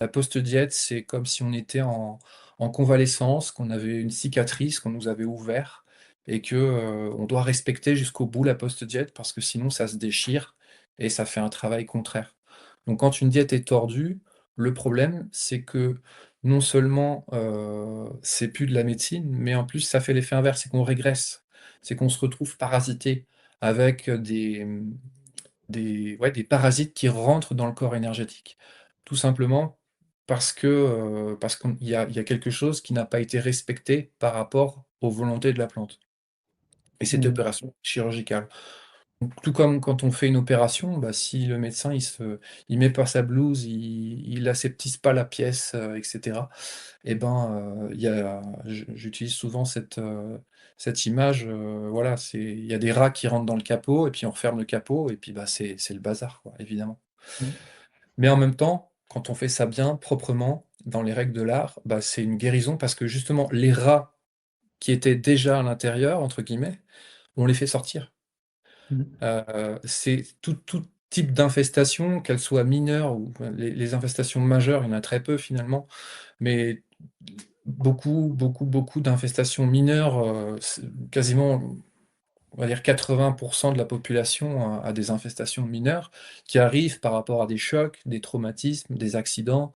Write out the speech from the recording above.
La post-diète, c'est comme si on était en convalescence, qu'on avait une cicatrice qu'on nous avait ouvert et que, on doit respecter jusqu'au bout la post-diète parce que sinon ça se déchire et ça fait un travail contraire. Donc quand une diète est tordue, le problème, c'est que non seulement, c'est plus de la médecine, mais en plus ça fait l'effet inverse, c'est qu'on régresse. C'est qu'on se retrouve parasité avec, des parasites qui rentrent dans le corps énergétique. Tout simplement parce qu'il y a quelque chose qui n'a pas été respecté par rapport aux volontés de la plante et cette Mmh. opération chirurgicale. Donc tout comme quand on fait une opération, bah, si le médecin il met pas sa blouse, il aseptise pas la pièce, et cetera et ben, il y a j'utilise souvent cette image, voilà, il y a des rats qui rentrent dans le capot et puis on referme le capot et puis, bah, c'est le bazar, quoi, évidemment. Mmh. Mais en même temps, quand on fait ça bien, proprement, dans les règles de l'art, bah, c'est une guérison parce que justement les rats qui étaient déjà «à l'intérieur» entre guillemets, on les fait sortir. Mmh. C'est tout type d'infestation, qu'elles soient mineures ou les infestations majeures, il y en a très peu finalement, mais beaucoup d'infestations mineures, c'est quasiment, on va dire 80 de la population a des infestations mineures qui arrivent par rapport à des chocs, des traumatismes, des accidents.